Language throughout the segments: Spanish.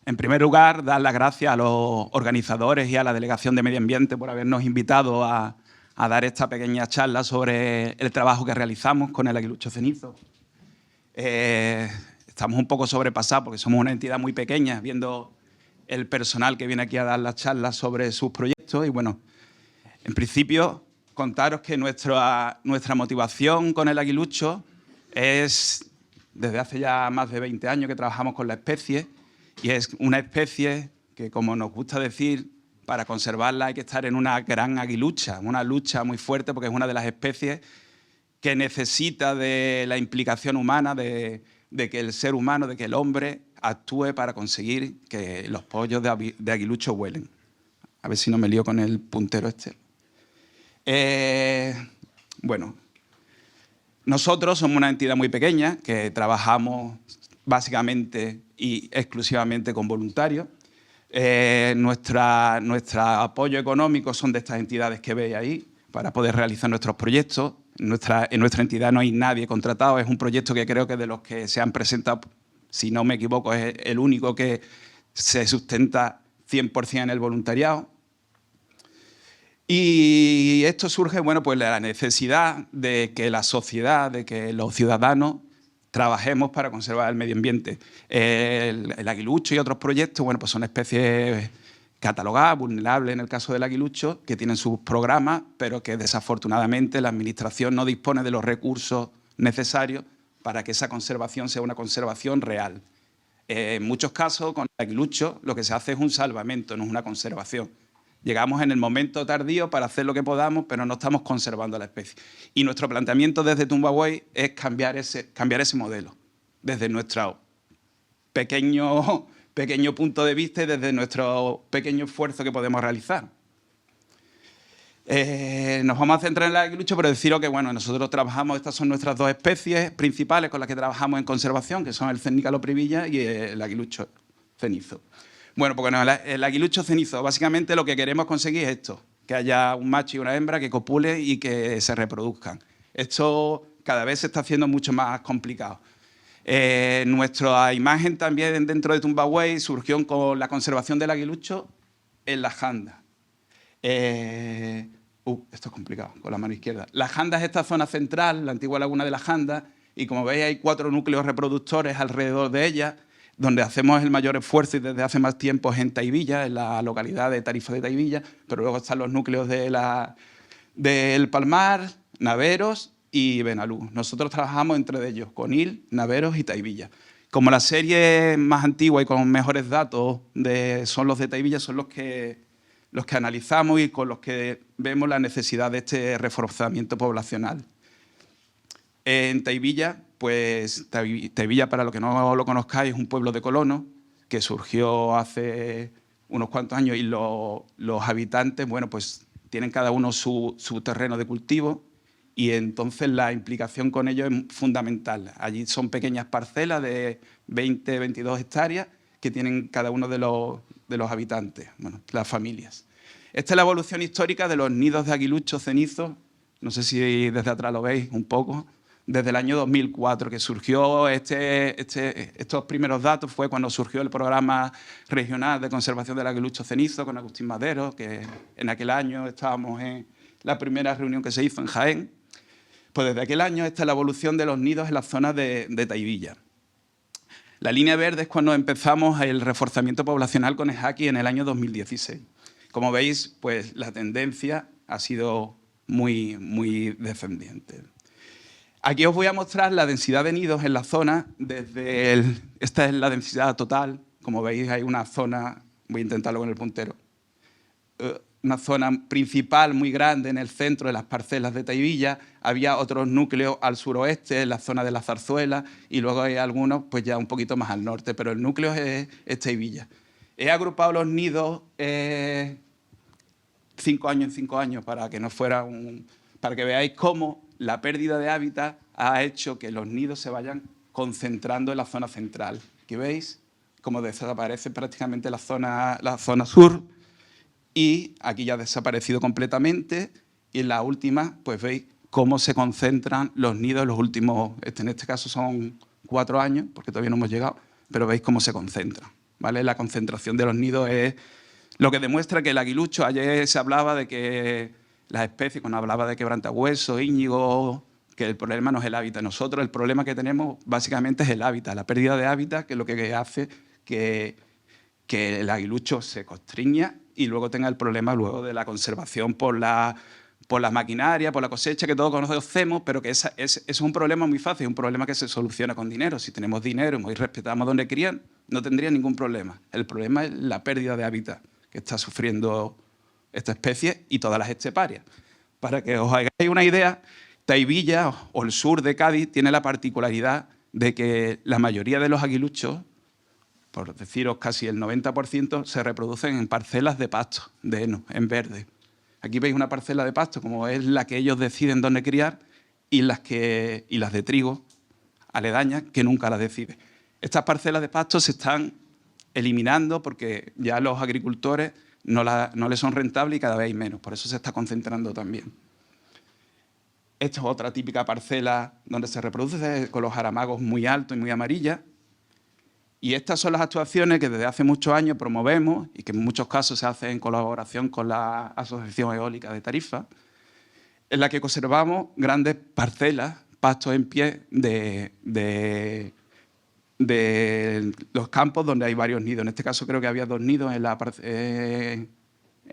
En primer lugar, dar las gracias a los organizadores y a la Delegación de Medio Ambiente por habernos invitado a dar esta pequeña charla sobre el trabajo que realizamos con el aguilucho cenizo. Estamos un poco sobrepasados porque somos una entidad muy pequeña, viendo el personal que viene aquí a dar las charlas sobre sus proyectos. Y bueno, en principio, contaros que nuestra motivación con el aguilucho es desde hace ya más de 20 años que trabajamos con la especie, y es una especie que, como nos gusta decir, para conservarla hay que estar en una gran aguilucha, una lucha muy fuerte, porque es una de las especies que necesita de la implicación humana, de que el ser humano, de que el hombre actúe para conseguir que los pollos de aguilucho vuelen. A ver si no me lío con el puntero este. Bueno, nosotros somos una entidad muy pequeña que trabajamos básicamente y exclusivamente con voluntarios. Nuestro apoyo económico son de estas entidades que veis ahí para poder realizar nuestros proyectos. En nuestra entidad no hay nadie contratado, es un proyecto que creo que de los que se han presentado, si no me equivoco, es el único que se sustenta 100% en el voluntariado. Y esto surge, bueno, pues de la necesidad de que la sociedad, de que los ciudadanos trabajemos para conservar el medio ambiente. El aguilucho y otros proyectos, bueno, pues son especies catalogadas, vulnerables en el caso del aguilucho, que tienen sus programas, pero que desafortunadamente la Administración no dispone de los recursos necesarios para que esa conservación sea una conservación real. En muchos casos, con el aguilucho, lo que se hace es un salvamento, no es una conservación. Llegamos en el momento tardío para hacer lo que podamos, pero no estamos conservando la especie. Y nuestro planteamiento desde Tumbaway es cambiar ese modelo, desde nuestro pequeño punto de vista y desde nuestro pequeño esfuerzo que podemos realizar. Nos vamos a centrar en el aguilucho, pero deciros que bueno, nosotros trabajamos, estas son nuestras dos especies principales con las que trabajamos en conservación, que son el Cernica loprivilla y el aguilucho cenizo. Bueno, porque no, el aguilucho cenizo, básicamente lo que queremos conseguir es esto, que haya un macho y una hembra que copule y que se reproduzcan. Esto cada vez se está haciendo mucho más complicado. Nuestra imagen también dentro de Tumbaway surgió con la conservación del aguilucho en la janda. Esto es complicado, con la mano izquierda. La janda es esta zona central, la antigua laguna de la janda, y como veis hay 4 núcleos reproductores alrededor de ella, donde hacemos el mayor esfuerzo y desde hace más tiempo es en Taivilla, en la localidad de Tarifa de Taivilla, pero luego están los núcleos del Palmar, Naveros y Benalú. Nosotros trabajamos entre ellos, Conil, Naveros y Taivilla. Como la serie más antigua y con mejores datos son los de Taivilla, son los que analizamos y con los que vemos la necesidad de este reforzamiento poblacional. En Taivilla, pues Taivilla, para los que no lo conozcáis, es un pueblo de colonos que surgió hace unos cuantos años y los habitantes, bueno, pues tienen cada uno su terreno de cultivo y entonces la implicación con ellos es fundamental. Allí son pequeñas parcelas de 20, 22 hectáreas que tienen cada uno de los habitantes, bueno, las familias. Esta es la evolución histórica de los nidos de aguilucho cenizo, no sé si desde atrás lo veis un poco, desde el año 2004, que surgió estos primeros datos, fue cuando surgió el programa regional de conservación del aguilucho cenizo con Agustín Madero, que en aquel año estábamos en la primera reunión que se hizo en Jaén. Pues desde aquel año esta es la evolución de los nidos en la zona de Taivilla. La línea verde es cuando empezamos el reforzamiento poblacional con EJACI en el año 2016. Como veis, pues la tendencia ha sido muy, muy descendiente. Aquí os voy a mostrar la densidad de nidos en la zona. Esta es la densidad total. Como veis, hay una zona, voy a intentarlo con el puntero, una zona principal muy grande en el centro de las parcelas de Taivilla. Había otros núcleos al suroeste, en la zona de la Zarzuela, y luego hay algunos pues ya un poquito más al norte, pero el núcleo es Taivilla. He agrupado los nidos 5 años en 5 años para que no fuera para que veáis cómo la pérdida de hábitat ha hecho que los nidos se vayan concentrando en la zona central. Aquí veis cómo desaparece prácticamente la zona sur y aquí ya ha desaparecido completamente. Y en la última, pues veis cómo se concentran los nidos en los últimos, en este caso son 4 años, porque todavía no hemos llegado, pero veis cómo se concentran. ¿vale? La concentración de los nidos es lo que demuestra que el aguilucho, ayer se hablaba de que las especies, cuando hablaba de quebrantahueso, íñigo, que el problema no es el hábitat. Nosotros el problema que tenemos básicamente es el hábitat, la pérdida de hábitat, que es lo que hace que el aguilucho se constriña y luego tenga el problema luego de la conservación por la maquinaria, por la cosecha, que todos conocemos, pero que es un problema muy fácil, un problema que se soluciona con dinero. Si tenemos dinero y respetamos donde crían, no tendría ningún problema. El problema es la pérdida de hábitat que está sufriendo esta especie y todas las esteparias. Para que os hagáis una idea, Tahivilla o el sur de Cádiz tiene la particularidad de que la mayoría de los aguiluchos, por deciros casi el 90%, se reproducen en parcelas de pasto, de heno, en verde. Aquí veis una parcela de pasto, como es la que ellos deciden dónde criar, y las de trigo aledañas, que nunca las deciden. Estas parcelas de pasto se están eliminando porque ya los agricultores no les son rentables y cada vez hay menos. Por eso se está concentrando también. Esta es otra típica parcela donde se reproduce con los jaramagos muy altos y muy amarillas. Y estas son las actuaciones que desde hace muchos años promovemos y que en muchos casos se hacen en colaboración con la Asociación Eólica de Tarifa, en la que conservamos grandes parcelas, pastos en pie de los campos donde hay varios nidos. En este caso creo que había 2 nidos en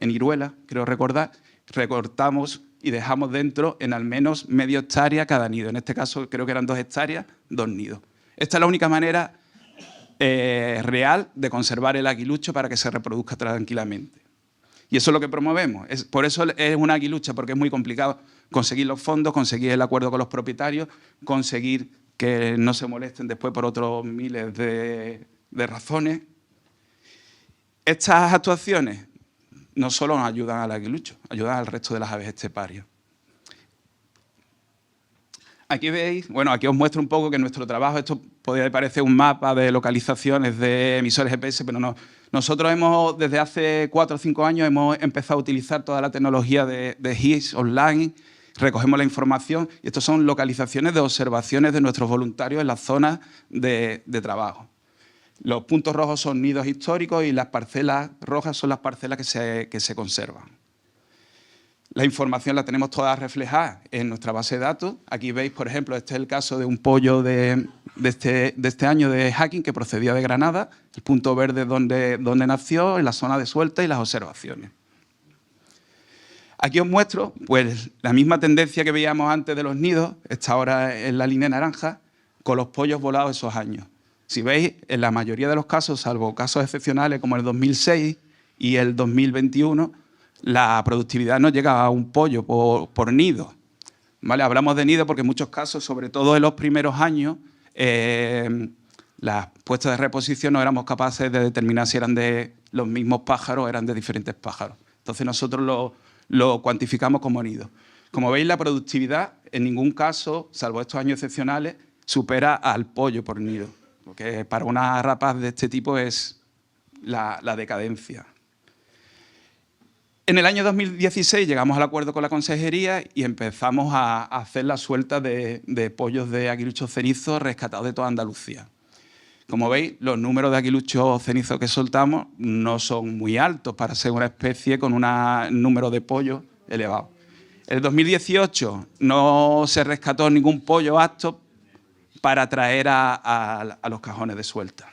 Iruela, creo recordar. Recortamos y dejamos dentro en al menos medio hectárea cada nido. En este caso creo que eran 2 hectáreas, 2 nidos. Esta es la única manera real de conservar el aguilucho para que se reproduzca tranquilamente. Y eso es lo que promovemos. Por eso es una aguilucha, porque es muy complicado conseguir los fondos, conseguir el acuerdo con los propietarios, conseguir que no se molesten después por otros miles de razones. Estas actuaciones no solo nos ayudan al aguilucho, ayudan al resto de las aves esteparias. Aquí veis, bueno, aquí os muestro un poco que nuestro trabajo, esto podría parecer un mapa de localizaciones de emisores GPS, pero no. Nosotros desde hace 4 o 5 años, hemos empezado a utilizar toda la tecnología de GIS online, recogemos la información y estas son localizaciones de observaciones de nuestros voluntarios en las zonas de trabajo. Los puntos rojos son nidos históricos y las parcelas rojas son las parcelas que se conservan. La información la tenemos toda reflejada en nuestra base de datos. Aquí veis, por ejemplo, este es el caso de un pollo de este año de Hacking que procedía de Granada, el punto verde donde nació, en la zona de suelta y las observaciones. Aquí os muestro pues, la misma tendencia que veíamos antes de los nidos, está ahora en la línea naranja, con los pollos volados esos años. Si veis, en la mayoría de los casos, salvo casos excepcionales como el 2006 y el 2021, la productividad no llega a un pollo por nido. ¿Vale? Hablamos de nido porque en muchos casos, sobre todo en los primeros años, las puestas de reposición no éramos capaces de determinar si eran de los mismos pájaros o eran de diferentes pájaros. Entonces nosotros lo cuantificamos como nido. Como veis, la productividad en ningún caso, salvo estos años excepcionales, supera al pollo por nido, porque para una rapaz de este tipo es la decadencia. En el año 2016 llegamos al acuerdo con la consejería y empezamos a hacer la suelta de pollos de aguiluchos cenizos rescatados de toda Andalucía. Como veis, los números de aguiluchos cenizos que soltamos no son muy altos para ser una especie con un número de pollos elevado. En el 2018 no se rescató ningún pollo apto para traer a los cajones de suelta.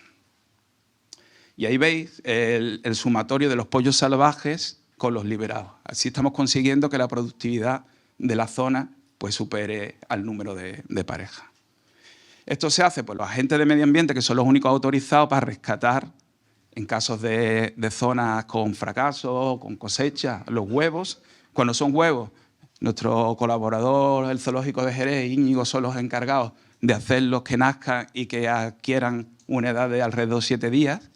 Y ahí veis el sumatorio de los pollos salvajes con los liberados. Así estamos consiguiendo que la productividad de la zona pues, supere al número de parejas. Esto se hace por los agentes de medio ambiente, que son los únicos autorizados para rescatar, en casos de zonas con fracaso, con cosecha, los huevos. Cuando son huevos, nuestro colaborador, el zoológico de Jerez, Íñigo, son los encargados de hacerlos que nazcan y que adquieran una edad de alrededor de 7 días.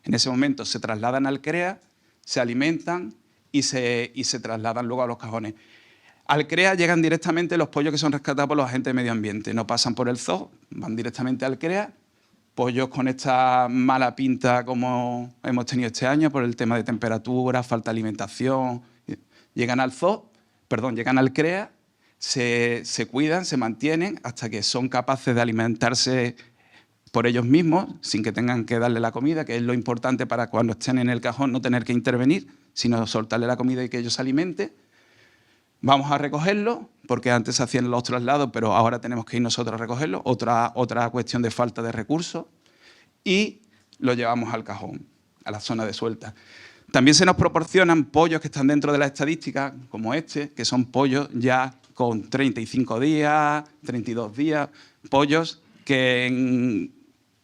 En ese momento se trasladan al CREA, se alimentan y se trasladan luego a los cajones. Al CREA llegan directamente los pollos que son rescatados por los agentes de medio ambiente. No pasan por el zoo, van directamente al CREA. Pollos con esta mala pinta como hemos tenido este año por el tema de temperatura, falta de alimentación. Llegan al zoo, llegan al CREA, se cuidan, se mantienen hasta que son capaces de alimentarse por ellos mismos, sin que tengan que darle la comida, que es lo importante para cuando estén en el cajón no tener que intervenir, sino soltarle la comida y que ellos se alimenten. Vamos a recogerlo, porque antes se hacían los traslados, pero ahora tenemos que ir nosotros a recogerlo. Otra cuestión de falta de recursos. Y lo llevamos al cajón, a la zona de suelta. También se nos proporcionan pollos que están dentro de la estadística, como este, que son pollos ya con 35 días, 32 días, pollos que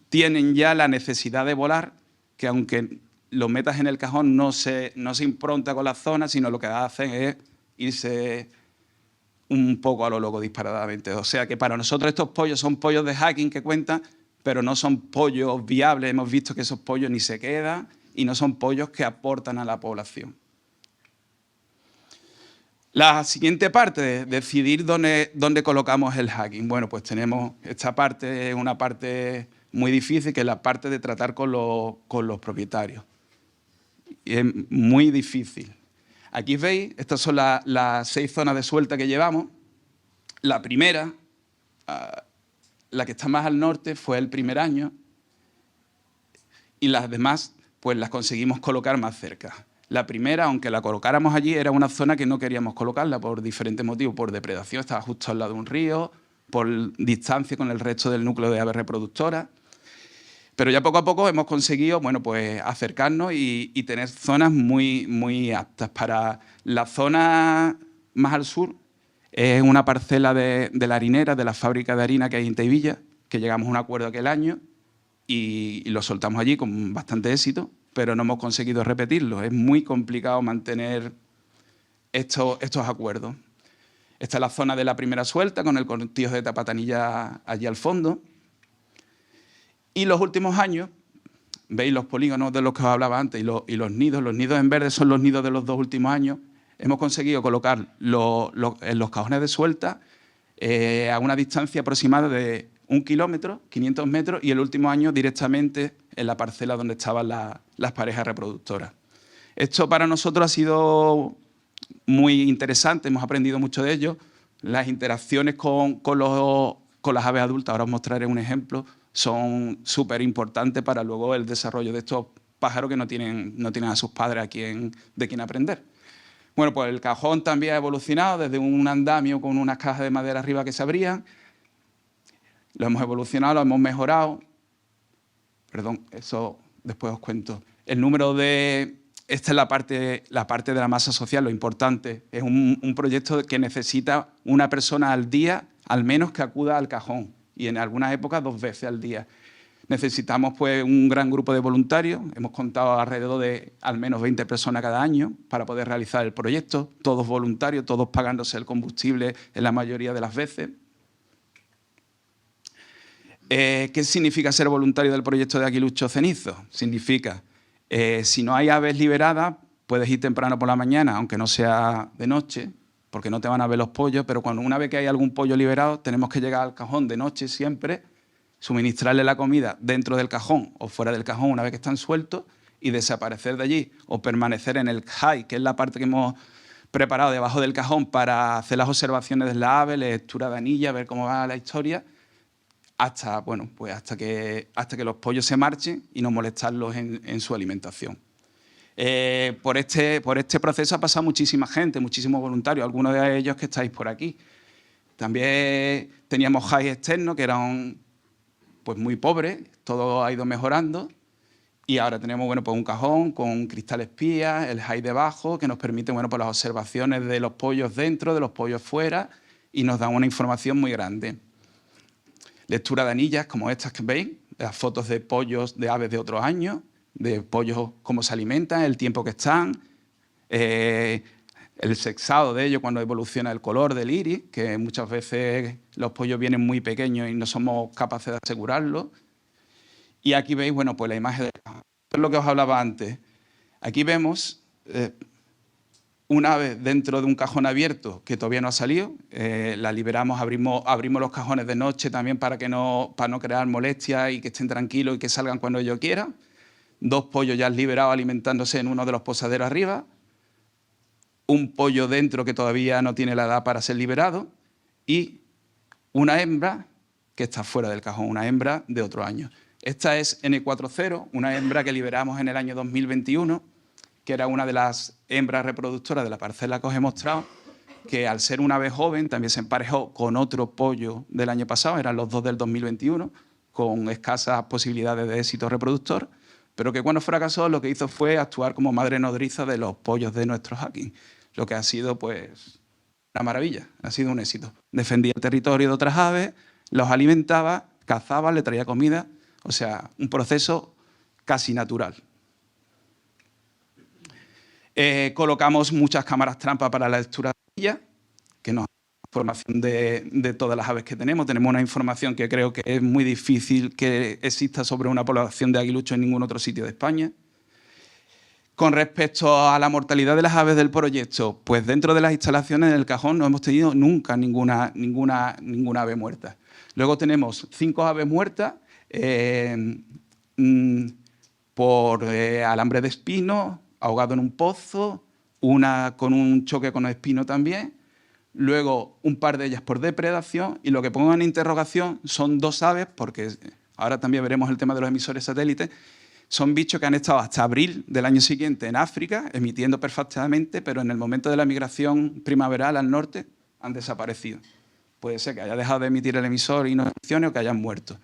tienen ya la necesidad de volar, que aunque lo metas en el cajón no se impronta con la zona, sino lo que hacen es irse un poco a lo loco disparadamente. O sea que para nosotros estos pollos son pollos de hacking que cuentan, pero no son pollos viables. Hemos visto que esos pollos ni se quedan y no son pollos que aportan a la población. La siguiente parte, decidir dónde colocamos el hacking. Bueno, pues tenemos esta parte, una parte muy difícil, que es la parte de tratar con los propietarios. Y es muy difícil. Aquí veis, estas son las 6 zonas de suelta que llevamos. La primera, la que está más al norte, fue el primer año, y las demás pues las conseguimos colocar más cerca. La primera, aunque la colocáramos allí, era una zona que no queríamos colocarla por diferentes motivos, por depredación, estaba justo al lado de un río, por distancia con el resto del núcleo de aves reproductoras. Pero ya poco a poco hemos conseguido, bueno, pues acercarnos y tener zonas muy, muy aptas. Para la zona más al sur es una parcela de la harinera, de la fábrica de harina que hay en Teivilla, que llegamos a un acuerdo aquel año y lo soltamos allí con bastante éxito, pero no hemos conseguido repetirlo. Es muy complicado mantener estos acuerdos. Esta es la zona de la primera suelta, con el cortijo de Tapatanilla allí al fondo. Y los últimos años, veis los polígonos de los que os hablaba antes y los nidos en verde son los nidos de los 2 últimos años. Hemos conseguido colocar en los cajones de suelta a una distancia aproximada de 1 kilómetro, 500 metros, y el último año directamente en la parcela donde estaban las parejas reproductoras. Esto para nosotros ha sido muy interesante, hemos aprendido mucho de ello. Las interacciones con las aves adultas, ahora os mostraré un ejemplo, son súper importantes para luego el desarrollo de estos pájaros que no tienen a sus padres de quien aprender. Bueno, pues el cajón también ha evolucionado desde un andamio con unas cajas de madera arriba que se abrían. Lo hemos evolucionado, lo hemos mejorado. Perdón, eso después os cuento. El número de... Esta es la parte de la masa social, lo importante. Es un proyecto que necesita una persona al día, al menos, que acuda al cajón, y en algunas épocas 2 veces al día. Necesitamos pues un gran grupo de voluntarios. Hemos contado alrededor de al menos 20 personas cada año para poder realizar el proyecto, todos voluntarios, todos pagándose el combustible en la mayoría de las veces. ¿Qué significa ser voluntario del proyecto de Aguiluchos Cenizos? Significa, si no hay aves liberadas, puedes ir temprano por la mañana, aunque no sea de noche, porque no te van a ver los pollos, pero una vez que hay algún pollo liberado, tenemos que llegar al cajón de noche siempre, suministrarle la comida dentro del cajón o fuera del cajón una vez que están sueltos y desaparecer de allí o permanecer en el high, que es la parte que hemos preparado debajo del cajón para hacer las observaciones de la ave, lectura de anilla, ver cómo va la historia, hasta que los pollos se marchen y no molestarlos en su alimentación. Por este proceso ha pasado muchísima gente, muchísimos voluntarios, algunos de ellos que estáis por aquí. También teníamos highs externos que eran pues muy pobres, todo ha ido mejorando y ahora tenemos pues un cajón con cristal espía, el high debajo, que nos permite pues las observaciones de los pollos dentro, de los pollos fuera, y nos dan una información muy grande. Lectura de anillas como estas que veis, las fotos de pollos de aves de otros años, de pollos cómo se alimentan, el tiempo que están, el sexado de ellos cuando evoluciona el color del iris, que muchas veces los pollos vienen muy pequeños y no somos capaces de asegurarlo. Y aquí veis pues la imagen esto es lo que os hablaba antes. Aquí vemos una ave dentro de un cajón abierto que todavía no ha salido. La liberamos, abrimos los cajones de noche también para no crear molestias y que estén tranquilos y que salgan cuando ellos quieran. 2 pollos ya liberados alimentándose en uno de los posaderos arriba. Un pollo dentro que todavía no tiene la edad para ser liberado. Y una hembra que está fuera del cajón, una hembra de otro año. Esta es N40, una hembra que liberamos en el año 2021, que era una de las hembras reproductoras de la parcela que os he mostrado, que al ser una ave joven también se emparejó con otro pollo del año pasado, eran los dos del 2021, con escasas posibilidades de éxito reproductor, pero que cuando fracasó lo que hizo fue actuar como madre nodriza de los pollos de nuestro hacking, lo que ha sido pues una maravilla, ha sido un éxito. Defendía el territorio de otras aves, los alimentaba, cazaba, le traía comida, o sea, un proceso casi natural. Colocamos muchas cámaras trampa para la lectura de ella, que nos da información de todas las aves que tenemos. Tenemos una información que creo que es muy difícil que exista sobre una población de aguiluchos en ningún otro sitio de España. Con respecto a la mortalidad de las aves del proyecto, pues dentro de las instalaciones en el cajón no hemos tenido nunca ninguna ave muerta. Luego tenemos 5 aves muertas por alambre de espino, ahogado en un pozo, una con un choque con espino también, luego un par de ellas por depredación, y lo que pongo en interrogación son 2 aves, porque ahora también veremos el tema de los emisores satélites. Son bichos que han estado hasta abril del año siguiente en África, emitiendo perfectamente, pero en el momento de la migración primaveral al norte han desaparecido. Puede ser que haya dejado de emitir el emisor y no funcione o que hayan muerto.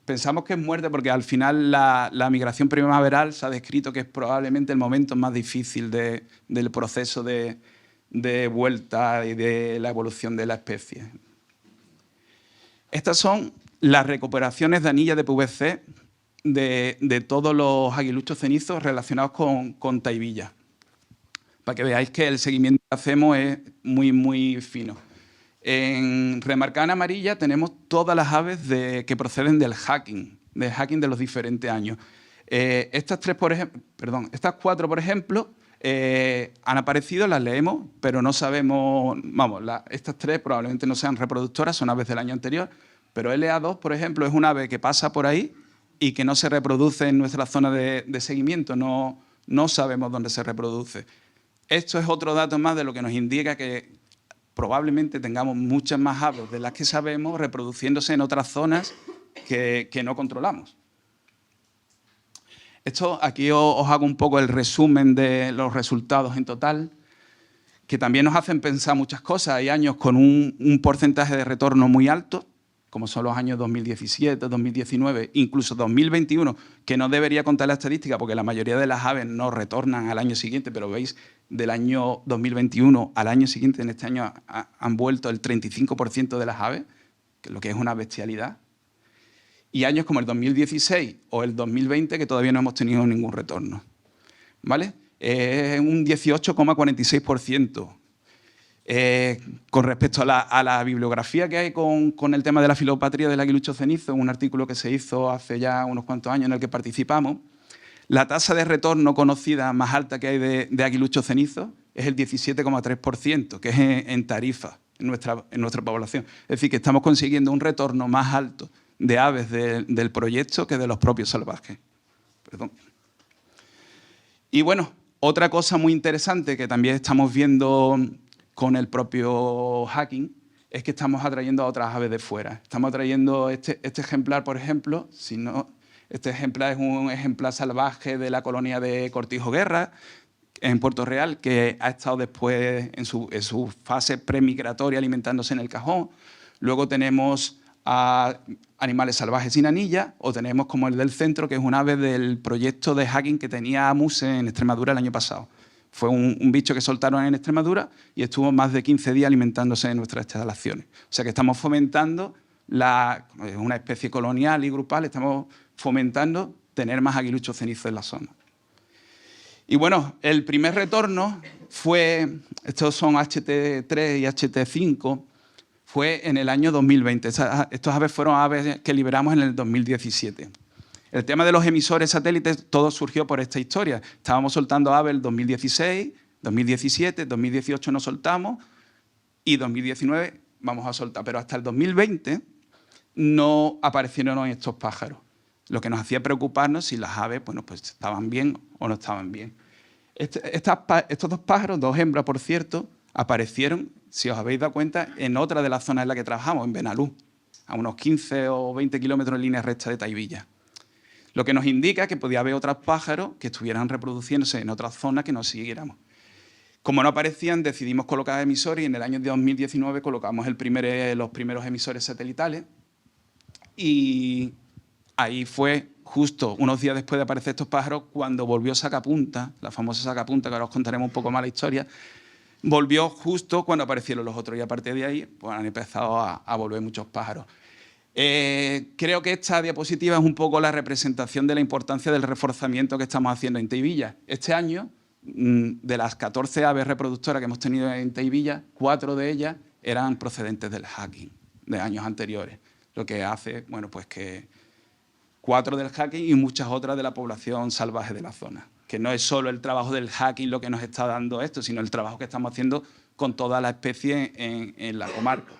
Pensamos que es muerte porque al final la migración primaveral se ha descrito que es probablemente el momento más difícil del proceso de vuelta y de la evolución de la especie. Estas son las recuperaciones de anillas de PVC de todos los aguiluchos cenizos relacionados con taibilla, para que veáis que el seguimiento que hacemos es muy, muy fino. En remarcada en amarilla tenemos todas las aves que proceden del hacking de los diferentes años. Estas 4, por ejemplo, han aparecido, las leemos, pero no sabemos, estas 3 probablemente no sean reproductoras, son aves del año anterior, pero LA2, por ejemplo, es una ave que pasa por ahí y que no se reproduce en nuestra zona de seguimiento, no sabemos dónde se reproduce. Esto es otro dato más de lo que nos indica que probablemente tengamos muchas más aves de las que sabemos reproduciéndose en otras zonas que no controlamos. Aquí os hago un poco el resumen de los resultados en total, que también nos hacen pensar muchas cosas. Hay años con un porcentaje de retorno muy alto, como son los años 2017, 2019, incluso 2021, que no debería contar la estadística porque la mayoría de las aves no retornan al año siguiente, pero veis, del año 2021 al año siguiente, en este año, han vuelto el 35% de las aves, que lo que es una bestialidad. Y años como el 2016 o el 2020 que todavía no hemos tenido ningún retorno. ¿Vale? Es un 18,46%. Con respecto a la bibliografía que hay con el tema de la filopatría del aguilucho cenizo, un artículo que se hizo hace ya unos cuantos años en el que participamos, la tasa de retorno conocida más alta que hay de aguilucho cenizo es el 17,3%, que es en Tarifa, en nuestra población. Es decir, que estamos consiguiendo un retorno más alto de aves del proyecto que de los propios salvajes. Perdón. Y bueno, otra cosa muy interesante que también estamos viendo con el propio hacking es que estamos atrayendo a otras aves de fuera. Estamos atrayendo este ejemplar, por ejemplo, este ejemplar es un ejemplar salvaje de la colonia de Cortijo Guerra, en Puerto Real, que ha estado después en su fase premigratoria alimentándose en el cajón. Luego tenemos a animales salvajes sin anilla, o tenemos como el del centro, que es un ave del proyecto de hacking que tenía AMUS en Extremadura el año pasado. Fue un bicho que soltaron en Extremadura y estuvo más de 15 días alimentándose en nuestras instalaciones. O sea que estamos fomentando una especie colonial y grupal, estamos fomentando tener más aguiluchos cenizos en la zona. Y bueno, el primer retorno fue, estos son HT3 y HT5, fue en el año 2020. Estos aves fueron aves que liberamos en el 2017. El tema de los emisores satélites, todo surgió por esta historia. Estábamos soltando aves el 2016, 2017, 2018 no soltamos y 2019 vamos a soltar. Pero hasta el 2020 no aparecieron estos pájaros, lo que nos hacía preocuparnos si las aves pues estaban bien o no estaban bien. Estos 2 pájaros, 2 hembras, por cierto, aparecieron, si os habéis dado cuenta, en otra de las zonas en las que trabajamos, en Benalú. a unos 15 o 20 kilómetros en línea recta de Tahivilla. Lo que nos indica que podía haber otros pájaros que estuvieran reproduciéndose en otras zonas que nos siguiéramos. Como no aparecían, decidimos colocar emisores y en el año 2019 colocamos los primeros emisores satelitales. Y ahí fue justo unos días después de aparecer estos pájaros cuando volvió Sacapunta, la famosa Sacapunta, que ahora os contaremos un poco más la historia, volvió justo cuando aparecieron los otros y a partir de ahí pues, han empezado a volver muchos pájaros. Creo que esta diapositiva es un poco la representación de la importancia del reforzamiento que estamos haciendo en Tahivilla. Este año, de las 14 aves reproductoras que hemos tenido en Tahivilla, 4 de ellas eran procedentes del hacking de años anteriores, lo que hace bueno, pues que 4 del hacking y muchas otras de la población salvaje de la zona. Que no es solo el trabajo del hacking lo que nos está dando esto, sino el trabajo que estamos haciendo con toda la especie en la comarca.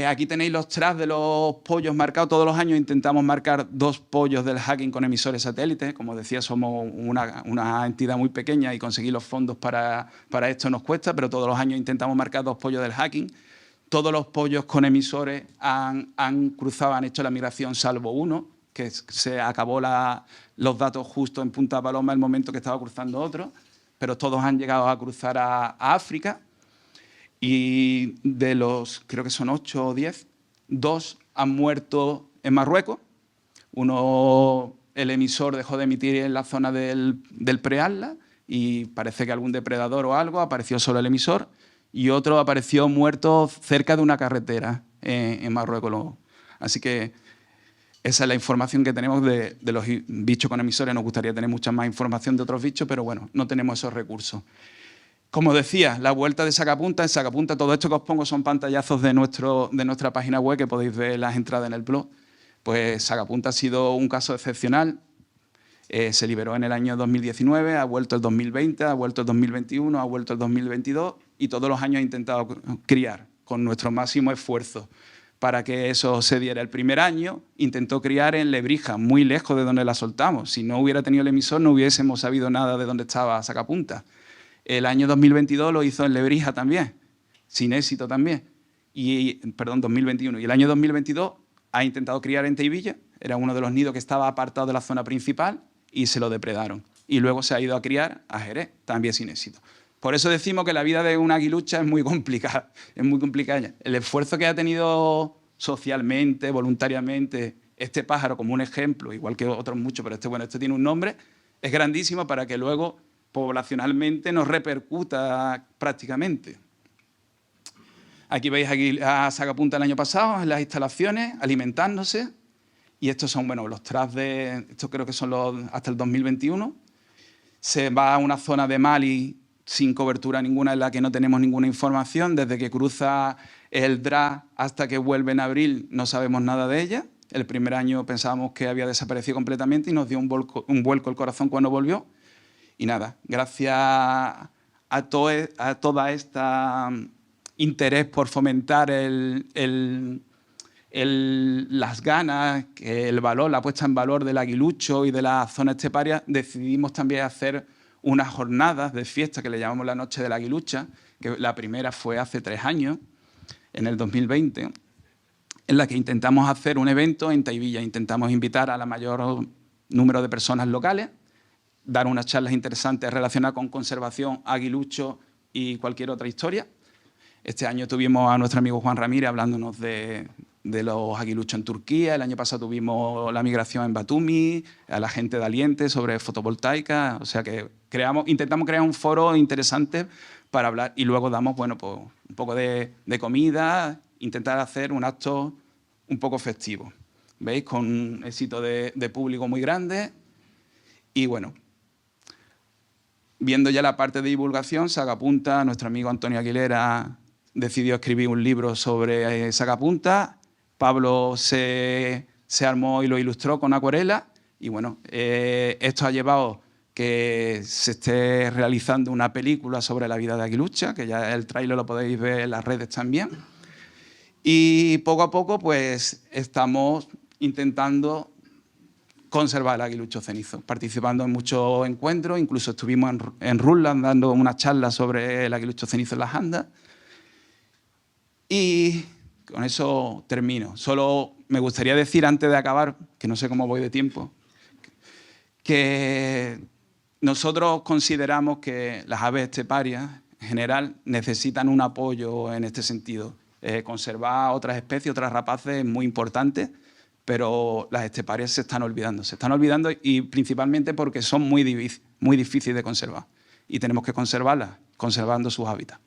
Aquí tenéis los tracks de los pollos marcados. Todos los años intentamos marcar 2 pollos del hacking con emisores satélites. Como decía, somos una entidad muy pequeña y conseguir los fondos para esto nos cuesta, pero todos los años intentamos marcar 2 pollos del hacking. Todos los pollos con emisores han hecho la migración, salvo uno, que se acabó los datos justo en Punta Paloma el momento que estaba cruzando otro, pero todos han llegado a cruzar a África. Y de los, creo que son 8 o 10, 2 han muerto en Marruecos. Uno, el emisor dejó de emitir en la zona del Preatlas y parece que algún depredador o algo, apareció solo el emisor. Y otro apareció muerto cerca de una carretera en Marruecos. Así que esa es la información que tenemos de los bichos con emisores. Nos gustaría tener mucha más información de otros bichos, pero bueno, no tenemos esos recursos. Como decía, la vuelta de Sacapunta. En Sacapunta, todo esto que os pongo son pantallazos de nuestra página web, que podéis ver las entradas en el blog. Pues Sacapunta ha sido un caso excepcional. Se liberó en el año 2019, ha vuelto el 2020, ha vuelto el 2021, ha vuelto el 2022 y todos los años ha intentado criar con nuestro máximo esfuerzo para que eso se diera. El primer año intentó criar en Lebrija, muy lejos de donde la soltamos. Si no hubiera tenido el emisor no hubiésemos sabido nada de dónde estaba Sacapunta. El año 2022 lo hizo en Lebrija también, sin éxito también. Perdón, 2021. Y el año 2022 ha intentado criar en Tahivilla, era uno de los nidos que estaba apartado de la zona principal y se lo depredaron. Y luego se ha ido a criar a Jerez, también sin éxito. Por eso decimos que la vida de una aguilucha es muy complicada. Es muy complicada. El esfuerzo que ha tenido socialmente, voluntariamente, este pájaro como un ejemplo, igual que otros muchos, pero este tiene un nombre, es grandísimo para que luego poblacionalmente nos repercuta prácticamente. Aquí veis a Sacapunta el año pasado en las instalaciones, alimentándose. Y estos son los tracks estos creo que son hasta el 2021. Se va a una zona de Mali sin cobertura ninguna en la que no tenemos ninguna información. Desde que cruza el DRA hasta que vuelve en abril no sabemos nada de ella. El primer año pensábamos que había desaparecido completamente y nos dio un vuelco el corazón cuando volvió. Y nada, gracias a toda esta interés por fomentar las ganas, el valor, la puesta en valor del aguilucho y de la zona esteparia, decidimos también hacer unas jornadas de fiesta que le llamamos la Noche de la Aguilucha, que la primera fue hace 3 años, en el 2020, en la que intentamos hacer un evento en Tahivilla. Intentamos invitar a la mayor número de personas locales, dar unas charlas interesantes relacionadas con conservación, aguilucho y cualquier otra historia. Este año tuvimos a nuestro amigo Juan Ramírez hablándonos de los aguiluchos en Turquía. El año pasado tuvimos la migración en Batumi, a la gente de Aliente sobre fotovoltaica. O sea que intentamos crear un foro interesante para hablar y luego damos pues, un poco de comida, intentar hacer un acto un poco festivo. ¿Veis? Con un éxito de público muy grande. Y bueno, viendo ya la parte de divulgación, Sacapunta, nuestro amigo Antonio Aguilera decidió escribir un libro sobre Sacapunta. Pablo se armó y lo ilustró con acuarela. Y bueno, esto ha llevado que se esté realizando una película sobre la vida de Aguilucha, que ya el tráiler lo podéis ver en las redes también. Y poco a poco pues estamos intentando conservar el aguilucho cenizo, participando en muchos encuentros, incluso estuvimos en Rutland dando una charla sobre el aguilucho cenizo en las andas. Y con eso termino. Solo me gustaría decir antes de acabar, que no sé cómo voy de tiempo, que nosotros consideramos que las aves esteparias en general necesitan un apoyo en este sentido. Conservar otras especies, otras rapaces es muy importante, pero las esteparias se están olvidando y principalmente porque son muy difíciles de conservar y tenemos que conservarlas, conservando sus hábitats.